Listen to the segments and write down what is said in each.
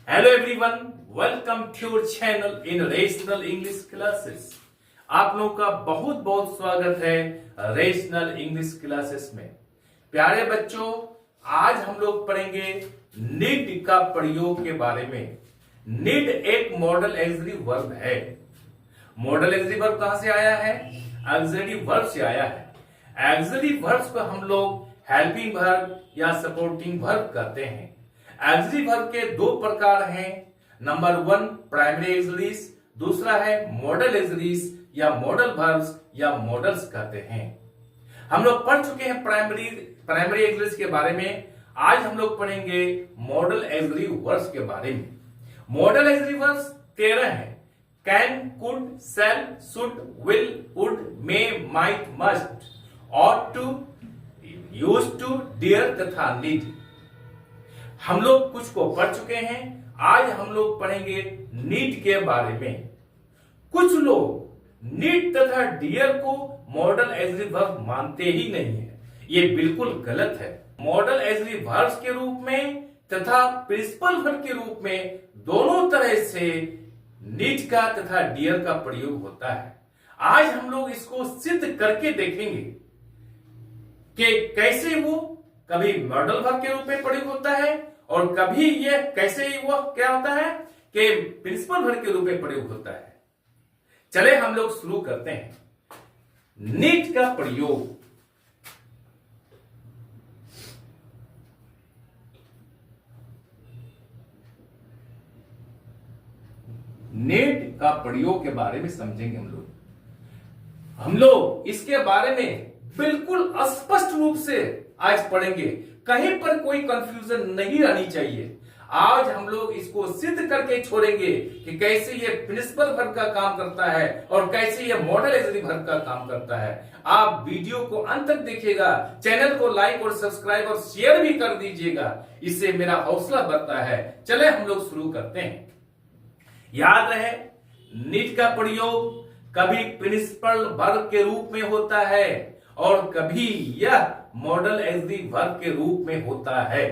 Hello everyone, welcome to your channel in rational English classes. आप लोगों का बहुत बहुत स्वागत है रेशनल इंग्लिश क्लासेस में। प्यारे बच्चों, आज हम लोग पढ़ेंगे नीड का प्रयोग के बारे में। नीड एक मॉडल ऑक्सिलरी वर्ब है। मॉडल ऑक्सिलरी वर्ब कहां से आया है? ऑक्सिलरी वर्ब से आया है। ऑक्सिलरी वर्ब्स को हम लोग हेल्पिंग वर्ब या सपोर्टिंग वर्ब कहते हैं। ऑक्सिलरी वर्ब के दो प्रकार हैं। नंबर 1 प्राइमरी ऑक्सिलरीज, दूसरा है मॉडल ऑक्सिलरीज या मॉडल वर्ब्स या मॉडल्स कहते हैं। हम लोग पढ़ चुके हैं प्राइमरी ऑक्सिलरीज के बारे में। आज हम लोग पढ़ेंगे मॉडल ऑक्सिलरी वर्ब्स के बारे में। मॉडल ऑक्सिलरी वर्ब्स 13 हैं। Can, could, shall, should, will, would, may, might, must, ought to, used to, dare तथा नीड। हम लोग कुछ को पढ़ चुके हैं। आज हम लोग पढ़ेंगे नीड के बारे में। कुछ लोग नीड तथा डियर को मॉडल ऑक्सिलरी वर्ब मानते ही नहीं है। ये बिल्कुल गलत है। मॉडल ऑक्सिलरी वर्ब्स के रूप में तथा प्रिंसिपल वर्ब के रूप में दोनों तरह से नीड का तथा डियर का प्रयोग होता है। आज हम लोग इसको सिद्ध करके देखेंगे कि कैसे वो कभी मॉडल वर्ब के रूप में प्रयोग होता है और कभी ये कैसे वो क्या होता है कि प्रिंसिपल वर्ब के रूप में प्रयोग होता है। चले हम लोग शुरू करते हैं। नीड का प्रयोग। नीड का प्रयोग के बारे में समझेंगे हम लोग इसके बारे में बिल्कुल स्पष्ट रूप से आज पढ़ेंगे। कहीं पर कोई कंफ्यूजन नहीं रहनी चाहिए। आज हम लोग इसको सिद्ध करके छोड़ेंगे कि कैसे ये प्रिंसिपल वर्ब का काम करता है और कैसे ये मॉडल ऑक्सिलरी वर्ब का काम करता है। आप वीडियो को अंत तक देखिएगा। चैनल को लाइक और सब्सक्राइब और शेयर भी कर दीजिएगा। इससे मेरा हौसला बढ़ता है। चले हम लोग शुरू करते हैं। याद रहे, नीड का प्रयोग कभी प्रिंसिपल वर्ब के रूप में होता है और कभी यह मॉडल ऑक्सिलरी वर्ब के रूप में होता है।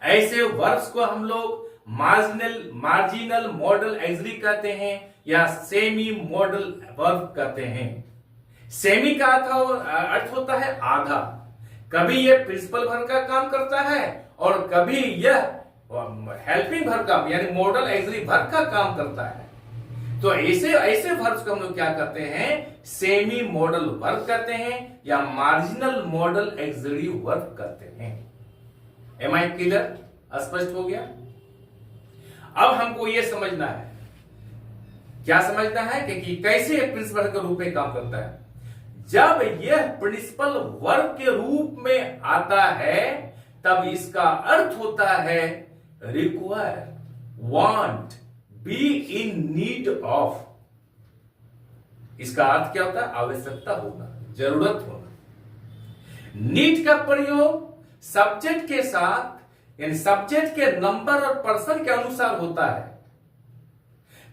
ऐसे वर्ब्स को हम लोग मार्जिनल मॉडल ऑक्सिलरी कहते हैं या सेमी मॉडल वर्ब कहते हैं। सेमी का अर्थ होता है आधा। कभी यह प्रिंसिपल वर्ब का काम करता है और कभी यह हेल्पिंग वर्ब का यानी मॉडल ऑक्सिलरी वर्ब का काम करता है। तो ऐसे वर्ब्स को हम लोग क्या करते हैं? सेमी मॉडल वर्ब कहते हैं या मार्जिनल मॉडल ऑक्सिलरी वर्ब कहते हैं। Am I clear? स्पष्ट हो गया? अब हमको यह समझना है, क्या समझना है कि कैसे प्रिंसिपल के रूप में काम करता है। जब यह प्रिंसिपल वर्ब के रूप में आता है तब इसका अर्थ होता है require, want, be in need of. इसका अर्थ क्या होता है? आवश्यकता होना, जरूरत होना। नीड का प्रयोग सब्जेक्ट के साथ यानी सब्जेक्ट के नंबर और पर्सन के अनुसार होता है।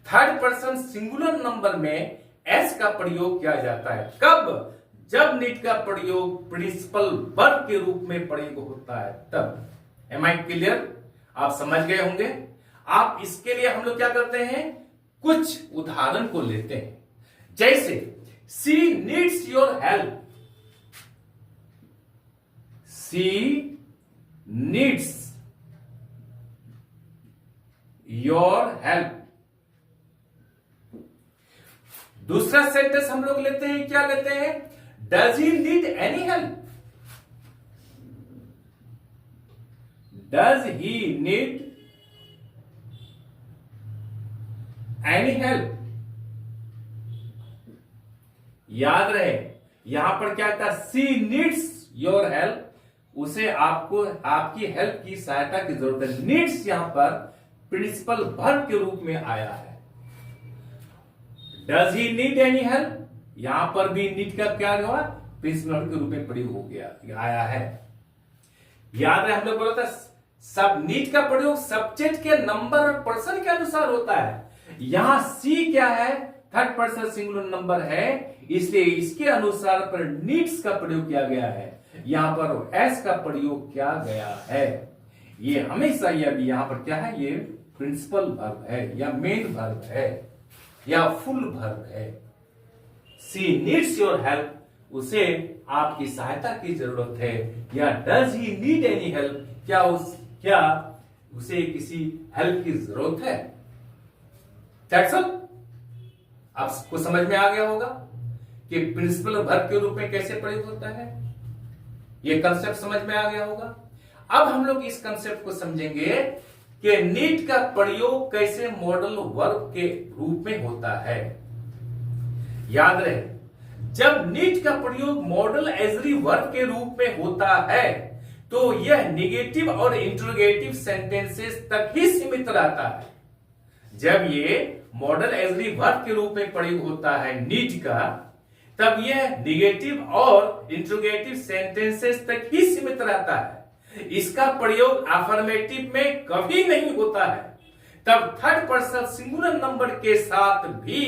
थर्ड पर्सन सिंगुलर नंबर में एस का प्रयोग किया जाता है। कब? जब नीड का प्रयोग प्रिंसिपल वर्ब के रूप में प्रयोग होता है तब। Am I clear? आप समझ गए होंगे। आप इसके लिए हम लोग क्या करते हैं? कुछ उदाहरण को लेते हैं। जैसे she needs your help. She needs your help. दूसरा सेंटेंस हम लोग लेते हैं, क्या लेते हैं? Does he need any help. Does he need any help. याद रहे, यहां पर क्या था? सी नीड्स योर हेल्प। उसे आपको आपकी हेल्प की सहायता की जरूरत है। नीड्स यहां पर प्रिंसिपल वर्ब के रूप में आया है। Does he need any help, यहां पर भी नीड का क्या हुआ? प्रिंसिपल वर्ब के रूप में प्रयोग हो गया, आया है। याद रहे, हम लोग बोला था सब नीड का प्रयोग सब्जेक्ट के नंबर और पर्सन के अनुसार होता है। यहां सी क्या है? थर्ड पर्सन सिंगुलर नंबर है, इसलिए इसके अनुसार पर नीड्स का प्रयोग किया गया है। यहां पर एस का प्रयोग किया गया है। ये हमेशा ये अभी यहां पर क्या है, ये प्रिंसिपल वर्ब है या मेन वर्ब है या फुल वर्ब है। शी नीड्स योर हेल्प, उसे आपकी सहायता की जरूरत है। या does he need any help, क्या उसे किसी हेल्प की जरूरत है। That's all. आपको समझ में आ गया होगा कि प्रिंसिपल वर्ब के रूप में कैसे प्रयोग होता है। ये कंसेप्ट समझ में आ गया होगा। अब हम लोग इस कंसेप्ट को समझेंगे कि नीड का प्रयोग कैसे मॉडल वर्ब के रूप में होता है। याद रहे, जब नीड का प्रयोग मॉडल एजरी वर्ब के रूप में होता है तो यह निगेटिव और इंट्रोगेटिव सेंटेंसेस तक ही सीमित रहता है। जब ये मॉडल एजरी वर्ब के रूप में प्रयोग होता है नीड का, तब यह निगेटिव और इंट्रोगेटिव सेंटेंसेस तक ही सीमित रहता है। इसका प्रयोग अफर्मेटिव में कभी नहीं होता है। तब थर्ड पर्सन सिंगुलर नंबर के साथ भी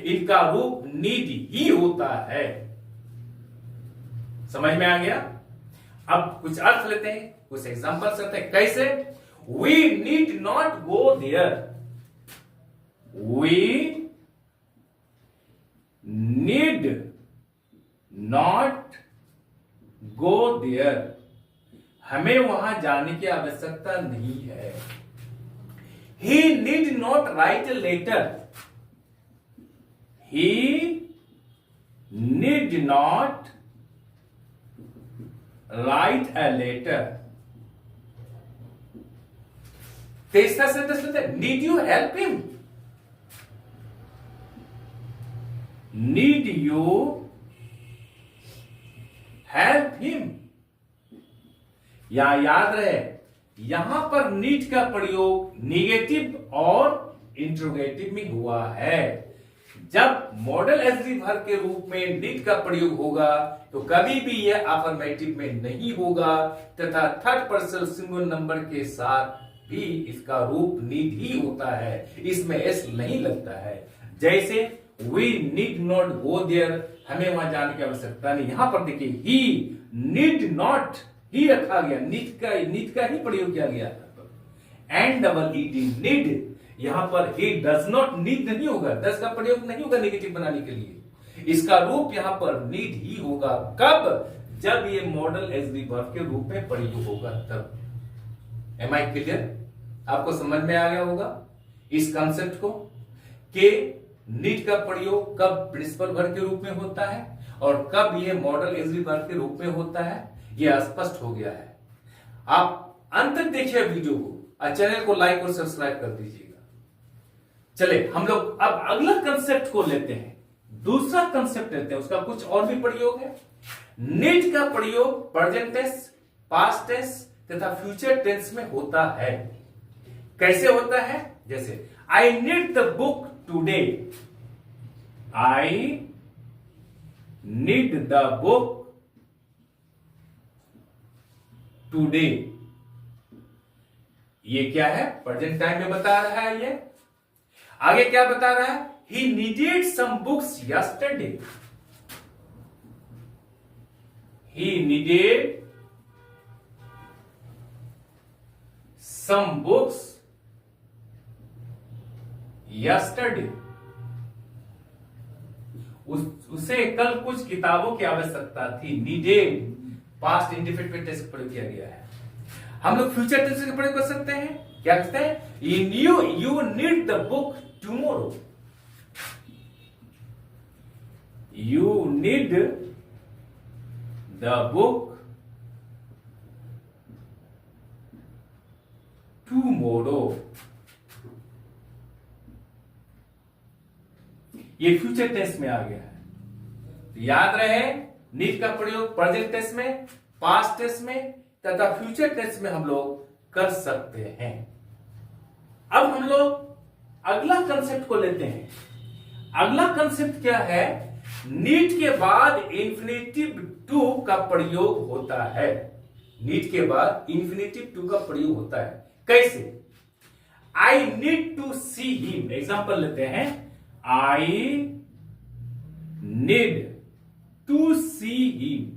इनका रूप नीड ही होता है। समझ में आ गया। अब कुछ अर्थ लेते हैं, कुछ एग्जांपल्स लेते हैं। कैसे? We need not go there, we need not go there, हमें वहां जाने की आवश्यकता नहीं है। He need not write a letter, he need not write a letter। तीसरा सेंटेंस लेते हैं, need you help him, need you help him. या याद रहे, यहां पर नीड का प्रयोग निगेटिव और इंट्रोगेटिव में हुआ है। जब मॉडल एजरी वर्ब के रूप में नीड का प्रयोग होगा तो कभी भी यह अफर्मेटिव में नहीं होगा तथा थर्ड पर्सन सिंगुलर नंबर के साथ भी इसका रूप नीड ही होता है, इसमें एस नहीं लगता है। जैसे we need not go there, हमें वहां जाने की आवश्यकता नहीं। यहां पर देखिए, ही नीड नॉट, ही रखा गया, नीड का ही प्रयोग किया गया। एंड डबल ईटी नीड, यहां पर ही डज नॉट नीड नहीं होगा, डज का प्रयोग नहीं होगा निगेटिव बनाने के लिए। इसका रूप यहां पर नीड ही होगा। कब? जब ये मॉडल एजरी वर्ब के रूप में प्रयोग होगा तब। Am I clear? आपको समझ में आ गया होगा इस कंसेप्ट को कि नीड का प्रयोग कब प्रिंसिपल वर्ब के रूप में होता है और कब ये मॉडल एजरी वर्ब के रूप में होता है। यह स्पष्ट हो गया है। आप अंत तक देखिए वीडियो को और चैनल को लाइक और सब्सक्राइब कर दीजिएगा। चले हम लोग अब अगला कंसेप्ट को लेते हैं, दूसरा कंसेप्ट लेते हैं, उसका कुछ और भी प्रयोग है। नीड का प्रयोग प्रेजेंट टेंस, पास्ट टेंस तथा फ्यूचर टेंस में होता है। कैसे होता है? जैसे I need the book today, I need the book today. ये क्या है? प्रेजेंट टाइम में बता रहा है। ये आगे क्या बता रहा है? He needed some books yesterday, he needed some books yesterday. उसे कल कुछ किताबों की आवश्यकता थी। नीडेड पास्ट इंडिफिनिट टेंस प्रयोग किया गया है। हम लोग फ्यूचर टेंस का प्रयोग कर सकते हैं। क्या कहते हैं? You need the book tomorrow, you need the book tomorrow. ये फ्यूचर टेंस में आ गया है। तो याद रहे, नीड का प्रयोग प्रेजेंट टेंस में, पास्ट टेंस में तथा फ्यूचर टेंस में हम लोग कर सकते हैं। अब हम लोग अगला कंसेप्ट को लेते हैं। अगला कंसेप्ट क्या है? नीड के बाद इंफिनिटिव टू का प्रयोग होता है। नीड के बाद इंफिनिटिव टू का प्रयोग होता है। कैसे? I need to see him, example लेते हैं। I need to see him.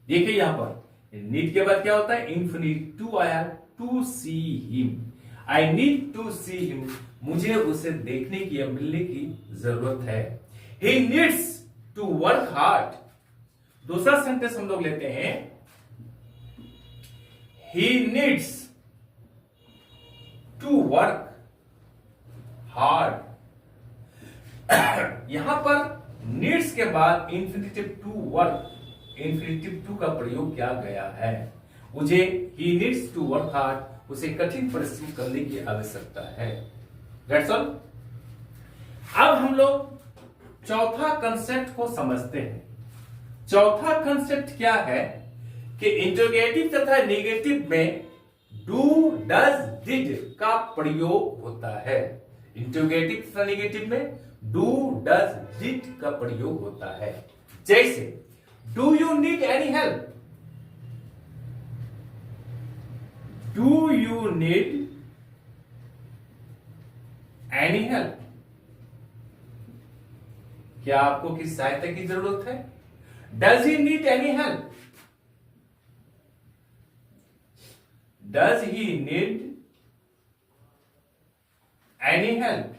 देखिए यहां पर नीड के बाद क्या होता है, इंफिनिटिव आया, to see him, I need to see him, मुझे उसे देखने की या मिलने की जरूरत है। He needs to work hard. दूसरा सेंटेंस हम लोग लेते हैं, he needs to work hard. यहां पर नीड्स के बाद infinitive to work, infinitive to का प्रयोग किया गया है। मुझे he needs to work hard, उसे कठिन परिश्रम करने की आवश्यकता है। That's all. अब हम लोग चौथा कंसेप्ट को समझते हैं। चौथा कंसेप्ट क्या है कि इंटरोगेटिव तथा नेगेटिव में डू, डज, डिड का प्रयोग होता है। इंटरोगेटिव तथा नेगेटिव में डू, डज, डिड का प्रयोग होता है। जैसे do you need any help, do you need any help, क्या आपको किसी सहायता की जरूरत है। Does he need any help, does he need any help.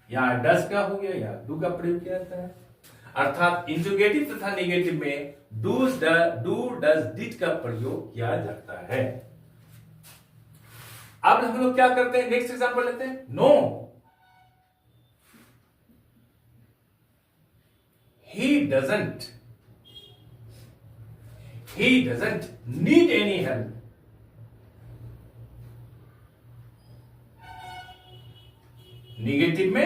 यहां डज का हो गया या डू का प्रयोग किया जाता है। अर्थात इंटरोगेटिव तथा नेगेटिव में डू, डज, डिड का प्रयोग किया जाता है। अब हम लोग क्या करते हैं, नेक्स्ट एग्जांपल लेते हैं। No, he doesn't need any help. Negative में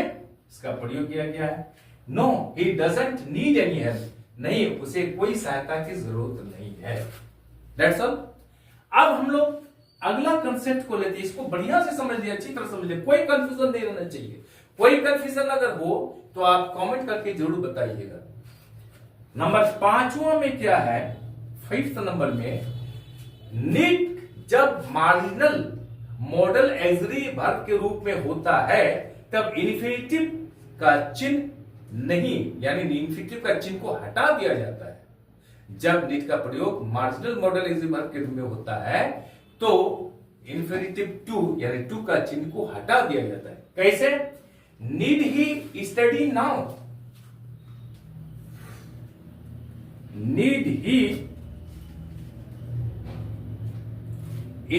इसका प्रयोग किया गया है। No, he doesn't need any help, नहीं, उसे कोई सहायता की जरूरत नहीं है। That's all. अब हम लोग अगला कंसेप्ट को लेते हैं। इसको बढ़िया से समझ लिया, अच्छी तरह समझ लिया, कोई कंफ्यूजन नहीं रहना चाहिए। कोई कंफ्यूजन अगर हो तो आप कमेंट करके जरूर बताइएगा। नंबर 5वां में क्या है, 5th नंबर में नीड जब मार्जिनल मॉडल ऑक्सिलरी वर्ब के रूप में होता है तब इन्फिनिटिव का चिन्ह नहीं, यानी इन्फिनिटिव का चिन्ह को हटा दिया जाता है। जब नीड का प्रयोग मार्जिनल मॉडल ऑक्सिलरी वर्ब के रूप में होता है तो इन्फिनिटिव टू यानी टू का चिन्ह को हटा दिया जाता है। कैसे, नीड ही स्टडी नाउ, नीड ही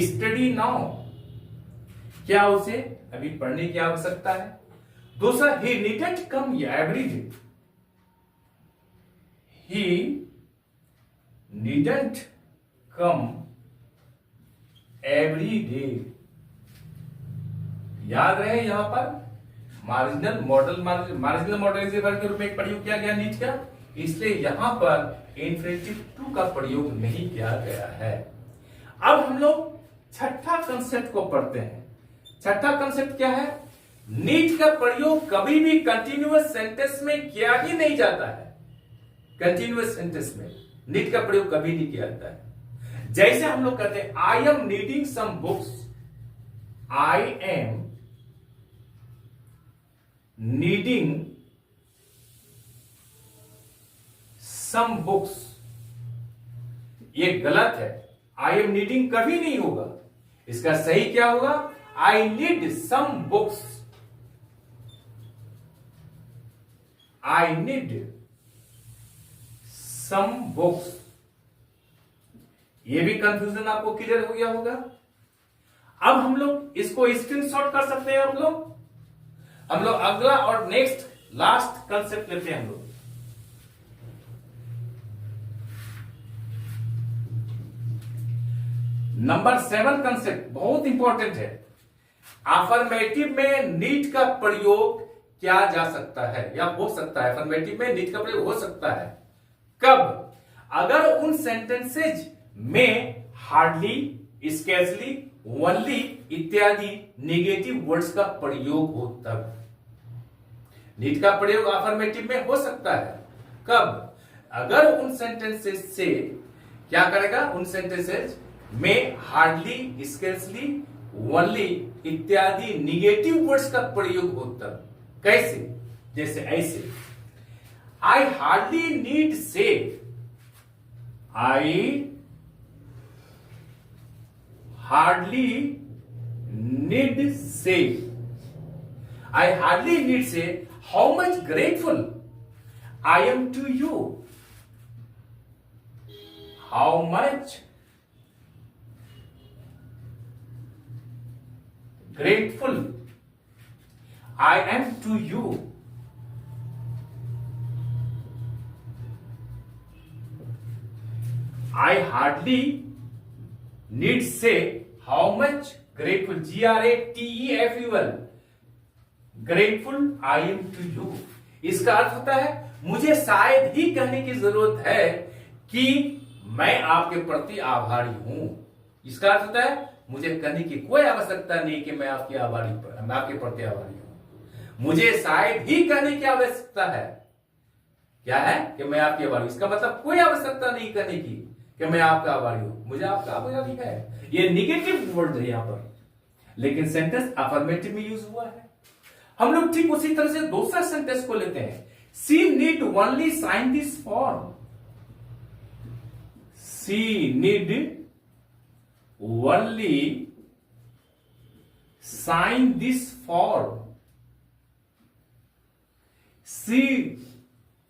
स्टडी नाउ, क्या उसे अभी पढ़ने की आवश्यकता है। दूसरा, ही नीडेंट कम एवरी डे, ही नीडेंट कम एवरी डे। याद रहे यहां पर मार्जिनल मॉडल के रूप में प्रयोग किया गया नीड का, इसलिए यहां पर इन्फिनिटिव टू का प्रयोग नहीं किया गया है। अब हम लोग छठा कंसेप्ट को पढ़ते हैं। छठा कंसेप्ट क्या है, नीड का प्रयोग कभी भी कंटिन्यूअस सेंटेंस में किया ही नहीं जाता है। कंटिन्यूअस सेंटेंस में नीड का प्रयोग कभी नहीं किया जाता है। जैसे हम लोग कहते हैं, I am needing some books, I am needing some books, ये गलत है। आई एम नीडिंग कभी नहीं होगा, इसका सही क्या होगा, I need some books, I need some books. ये भी कंफ्यूजन आपको क्लियर हो गया होगा। अब हम लोग इसको स्क्रीनशॉट कर सकते हैं। हम लोग अगला और नेक्स्ट लास्ट कंसेप्ट लेते हैं। हम लोग नंबर 7 कंसेप्ट बहुत इंपॉर्टेंट है। अफर्मेटिव में नीड का प्रयोग किया जा सकता है या हो सकता है। अफर्मेटिव में नीड का प्रयोग हो सकता है कब, अगर उन सेंटेंसेज में हार्डली, स्केर्सली, ओनली इत्यादि नेगेटिव वर्ड्स का प्रयोग हो तब। नीड का प्रयोग अफर्मेटिव में हो सकता है कब, अगर उन सेंटेंसेज से क्या करेगा, उन सेंटेंसेज में हार्डली, स्केर्सली, ओनली इत्यादि निगेटिव वर्ड्स का प्रयोग हो तब। कैसे, जैसे ऐसे, I hardly need save, I hardly need say. I hardly need say how much grateful I am to you. How much grateful I am to you. I hardly need say how much grateful, GRATEFUL, grateful I am to you. इसका अर्थ होता है मुझे शायद ही कहने की जरूरत है कि मैं आपके प्रति आभारी हूं। इसका अर्थ होता है मुझे कहने की कोई आवश्यकता नहीं कि मैं आपके प्रति आभारी हूं। मुझे शायद ही कहने की आवश्यकता है, क्या है कि मैं आपके आभारी हूं। इसका मतलब कोई आवश्यकता नहीं कहने की कि मैं आपका आभारी हूं, मुझे आपका आभारी है। ये निगेटिव वर्ड है यहां पर, लेकिन सेंटेंस अफर्मेटिव में यूज हुआ है। हम लोग ठीक उसी तरह से दूसरा सेंटेंस को लेते हैं। She need only sign this form. She need only sign this form. She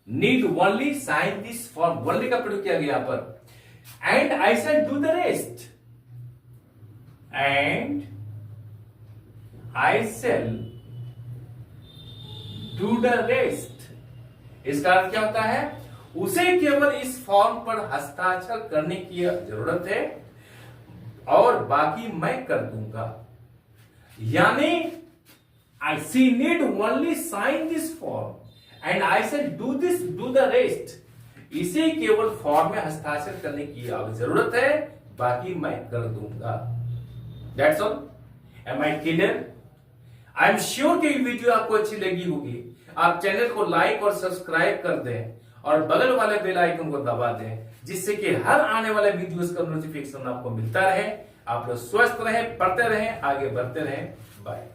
need only sign this form. Only का प्रयोग किया गया यहां पर। And I shall do the rest. And I shall do the rest. इसका अर्थ क्या होता है? उसे केवल इस फॉर्म पर हस्ताक्षर करने की जरूरत है और बाकी मैं कर दूंगा। यानी I she need only sign this form and I shall do the rest. इसे केवल फॉर्म में हस्ताक्षर करने की जरूरत है, बाकी मैं कर दूंगा। That's all. Am I clear? I am sure कि वीडियो आपको अच्छी लगी होगी। आप चैनल को लाइक और सब्सक्राइब कर दें और बगल वाले बेल आइकन को दबा दें, जिससे कि हर आने वाले वीडियोस का नोटिफिकेशन आपको मिलता रहे। आप लोग स्वस्थ रहें, पढ़ते रहें, आगे बढ़ते रहें। बाय।